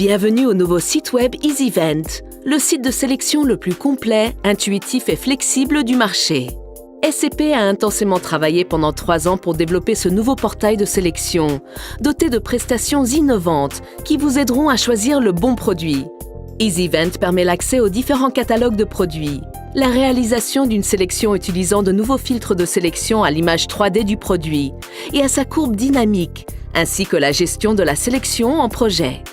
Bienvenue au nouveau site web EasyVent, le site de sélection le plus complet, intuitif et flexible du marché. SCP a intensément travaillé pendant 3 ans pour développer ce nouveau portail de sélection, doté de prestations innovantes qui vous aideront à choisir le bon produit. EasyVent permet l'accès aux différents catalogues de produits, la réalisation d'une sélection utilisant de nouveaux filtres de sélection à l'image 3D du produit et à sa courbe dynamique, ainsi que la gestion de la sélection en projet.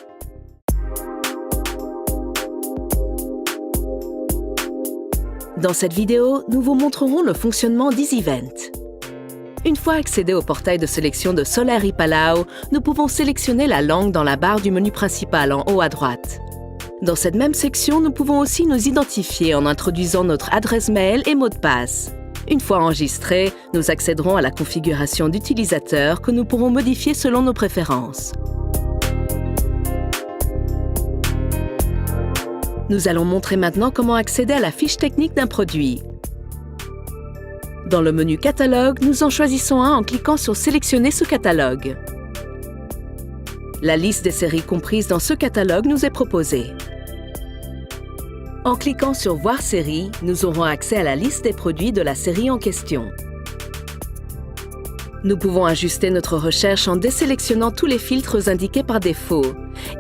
Dans cette vidéo, nous vous montrerons le fonctionnement d'EasyVent. Une fois accédé au portail de sélection de Solar Palau, nous pouvons sélectionner la langue dans la barre du menu principal en haut à droite. Dans cette même section, nous pouvons aussi nous identifier en introduisant notre adresse mail et mot de passe. Une fois enregistrés, nous accéderons à la configuration d'utilisateur que nous pourrons modifier selon nos préférences. Nous allons montrer maintenant comment accéder à la fiche technique d'un produit. Dans le menu Catalogue, nous en choisissons un en cliquant sur Sélectionner ce catalogue. La liste des séries comprises dans ce catalogue nous est proposée. En cliquant sur Voir série, nous aurons accès à la liste des produits de la série en question. Nous pouvons ajuster notre recherche en désélectionnant tous les filtres indiqués par défaut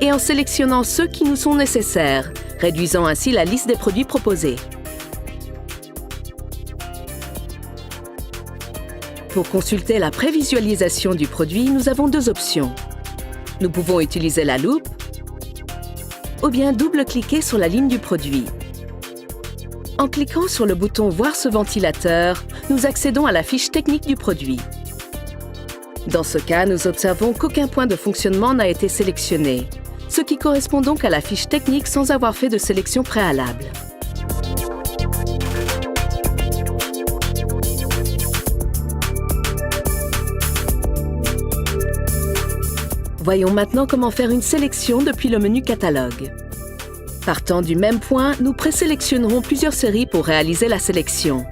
et en sélectionnant ceux qui nous sont nécessaires, réduisant ainsi la liste des produits proposés. Pour consulter la prévisualisation du produit, nous avons 2 options. Nous pouvons utiliser la loupe ou bien double-cliquer sur la ligne du produit. En cliquant sur le bouton « Voir ce ventilateur », nous accédons à la fiche technique du produit. Dans ce cas, nous observons qu'aucun point de fonctionnement n'a été sélectionné, ce qui correspond donc à la fiche technique sans avoir fait de sélection préalable. Voyons maintenant comment faire une sélection depuis le menu Catalogue. Partant du même point, nous présélectionnerons plusieurs séries pour réaliser la sélection.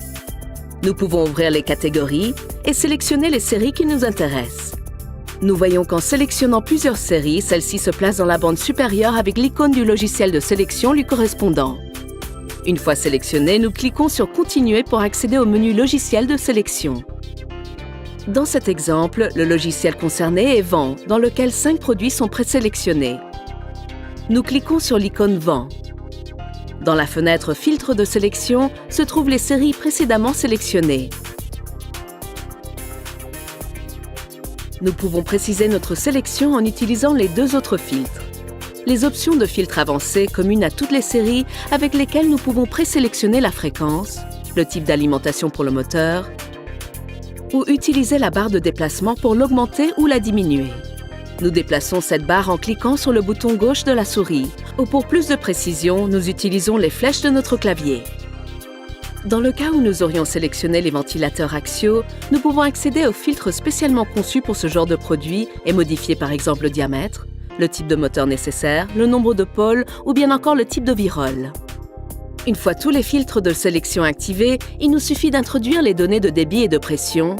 Nous pouvons ouvrir les catégories et sélectionner les séries qui nous intéressent. Nous voyons qu'en sélectionnant plusieurs séries, celle-ci se place dans la bande supérieure avec l'icône du logiciel de sélection lui correspondant. Une fois sélectionné, nous cliquons sur « Continuer » pour accéder au menu Logiciel de sélection. Dans cet exemple, le logiciel concerné est Vent, dans lequel 5 produits sont présélectionnés. Nous cliquons sur l'icône Vent. Dans la fenêtre Filtre de sélection se trouvent les séries précédemment sélectionnées. Nous pouvons préciser notre sélection en utilisant les 2 autres filtres. Les options de filtre avancé communes à toutes les séries avec lesquelles nous pouvons présélectionner la fréquence, le type d'alimentation pour le moteur, ou utiliser la barre de déplacement pour l'augmenter ou la diminuer. Nous déplaçons cette barre en cliquant sur le bouton gauche de la souris, ou pour plus de précision, nous utilisons les flèches de notre clavier. Dans le cas où nous aurions sélectionné les ventilateurs axiaux, nous pouvons accéder aux filtres spécialement conçus pour ce genre de produit et modifier par exemple le diamètre, le type de moteur nécessaire, le nombre de pôles ou bien encore le type de virole. Une fois tous les filtres de sélection activés, il nous suffit d'introduire les données de débit et de pression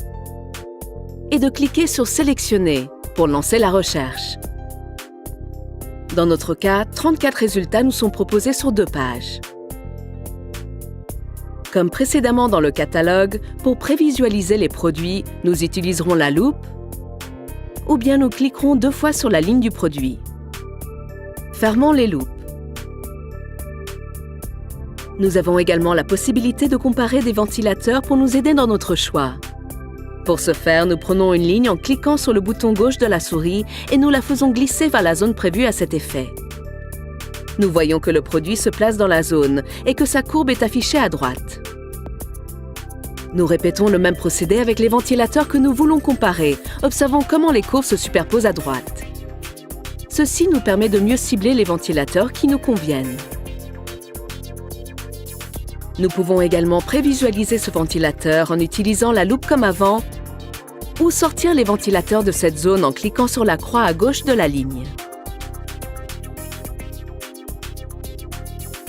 et de cliquer sur « Sélectionner » pour lancer la recherche. Dans notre cas, 34 résultats nous sont proposés sur 2 pages. Comme précédemment dans le catalogue, pour prévisualiser les produits, nous utiliserons la loupe ou bien nous cliquerons 2 fois sur la ligne du produit. Fermons les loupes. Nous avons également la possibilité de comparer des ventilateurs pour nous aider dans notre choix. Pour ce faire, nous prenons une ligne en cliquant sur le bouton gauche de la souris et nous la faisons glisser vers la zone prévue à cet effet. Nous voyons que le produit se place dans la zone et que sa courbe est affichée à droite. Nous répétons le même procédé avec les ventilateurs que nous voulons comparer. Observons comment les courbes se superposent à droite. Ceci nous permet de mieux cibler les ventilateurs qui nous conviennent. Nous pouvons également prévisualiser ce ventilateur en utilisant la loupe comme avant ou sortir les ventilateurs de cette zone en cliquant sur la croix à gauche de la ligne.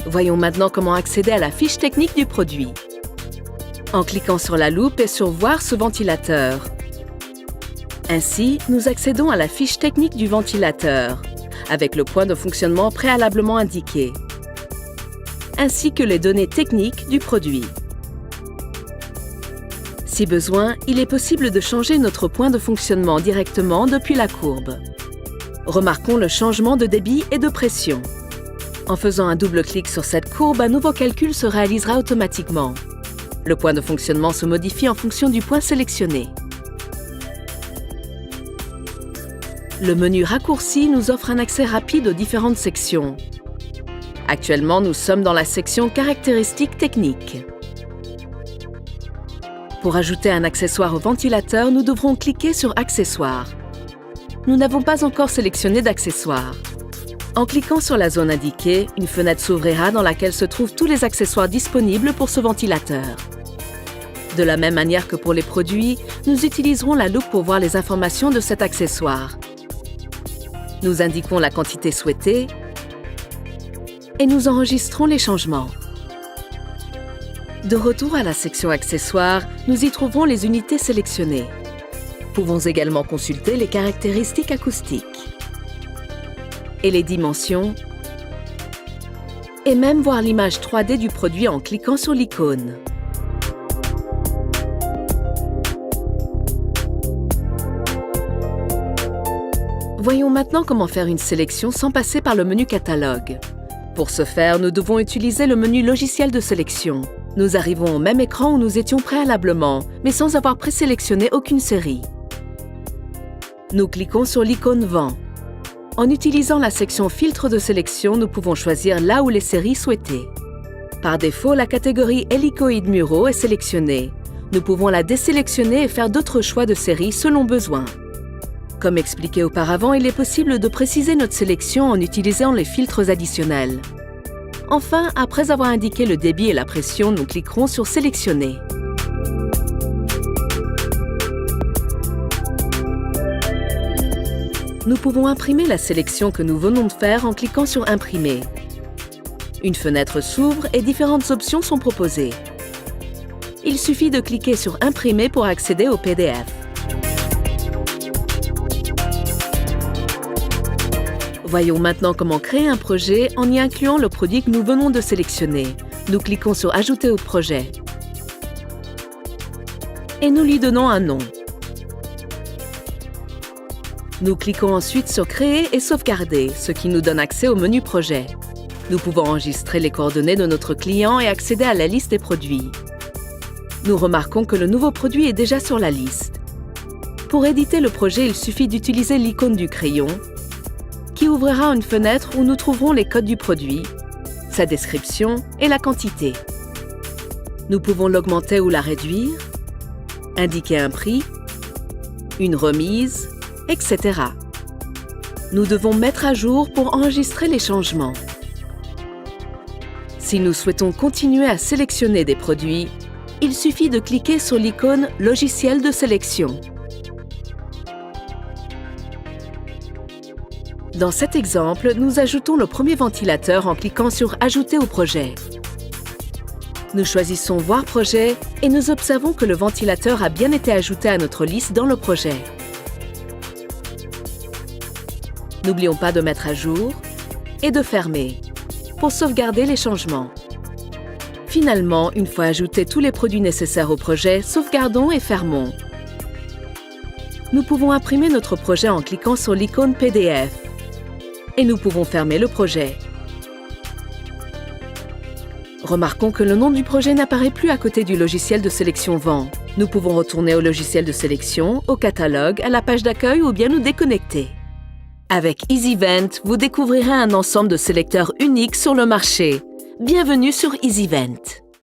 Voyons maintenant comment accéder à la fiche technique du produit. En cliquant sur la loupe et sur « Voir ce ventilateur ». Ainsi, nous accédons à la fiche technique du ventilateur. avec le point de fonctionnement préalablement indiqué, ainsi que les données techniques du produit. Si besoin, il est possible de changer notre point de fonctionnement directement depuis la courbe. Remarquons le changement de débit et de pression. En faisant un double clic sur cette courbe, un nouveau calcul se réalisera automatiquement. Le point de fonctionnement se modifie en fonction du point sélectionné. Le menu raccourci nous offre un accès rapide aux différentes sections. Actuellement, nous sommes dans la section Caractéristiques techniques. Pour ajouter un accessoire au ventilateur, nous devrons cliquer sur Accessoires. Nous n'avons pas encore sélectionné d'accessoires. En cliquant sur la zone indiquée, une fenêtre s'ouvrira dans laquelle se trouvent tous les accessoires disponibles pour ce ventilateur. De la même manière que pour les produits, nous utiliserons la loupe pour voir les informations de cet accessoire. Nous indiquons la quantité souhaitée et nous enregistrons les changements. De retour à la section Accessoires, nous y trouverons les unités sélectionnées. Nous pouvons également consulter les caractéristiques acoustiques et les dimensions, et même voir l'image 3D du produit en cliquant sur l'icône. Voyons maintenant comment faire une sélection sans passer par le menu Catalogue. Pour ce faire, nous devons utiliser le menu Logiciel de sélection. Nous arrivons au même écran où nous étions préalablement, mais sans avoir présélectionné aucune série. Nous cliquons sur l'icône Vent. En utilisant la section Filtre de sélection, nous pouvons choisir là où les séries souhaitées. Par défaut, la catégorie Hélicoïdes muraux est sélectionnée. Nous pouvons la désélectionner et faire d'autres choix de séries selon besoin. Comme expliqué auparavant, il est possible de préciser notre sélection en utilisant les filtres additionnels. Enfin, après avoir indiqué le débit et la pression, nous cliquerons sur Sélectionner. Nous pouvons imprimer la sélection que nous venons de faire en cliquant sur Imprimer. Une fenêtre s'ouvre et différentes options sont proposées. Il suffit de cliquer sur Imprimer pour accéder au PDF. Voyons maintenant comment créer un projet en y incluant le produit que nous venons de sélectionner. Nous cliquons sur Ajouter au projet et nous lui donnons un nom. Nous cliquons ensuite sur Créer et sauvegarder, ce qui nous donne accès au menu Projet. Nous pouvons enregistrer les coordonnées de notre client et accéder à la liste des produits. Nous remarquons que le nouveau produit est déjà sur la liste. Pour éditer le projet, il suffit d'utiliser l'icône du crayon, qui ouvrira une fenêtre où nous trouverons les codes du produit, sa description et la quantité. Nous pouvons l'augmenter ou la réduire, indiquer un prix, une remise, etc. Nous devons mettre à jour pour enregistrer les changements. Si nous souhaitons continuer à sélectionner des produits, il suffit de cliquer sur l'icône Logiciel de sélection. Dans cet exemple, nous ajoutons le premier ventilateur en cliquant sur Ajouter au projet. Nous choisissons Voir projet et nous observons que le ventilateur a bien été ajouté à notre liste dans le projet. N'oublions pas de mettre à jour et de fermer pour sauvegarder les changements. Finalement, une fois ajoutés tous les produits nécessaires au projet, sauvegardons et fermons. Nous pouvons imprimer notre projet en cliquant sur l'icône PDF et nous pouvons fermer le projet. Remarquons que le nom du projet n'apparaît plus à côté du logiciel de sélection Vent. Nous pouvons retourner au logiciel de sélection, au catalogue, à la page d'accueil ou bien nous déconnecter. Avec EasyVent, vous découvrirez un ensemble de sélecteurs uniques sur le marché. Bienvenue sur EasyVent.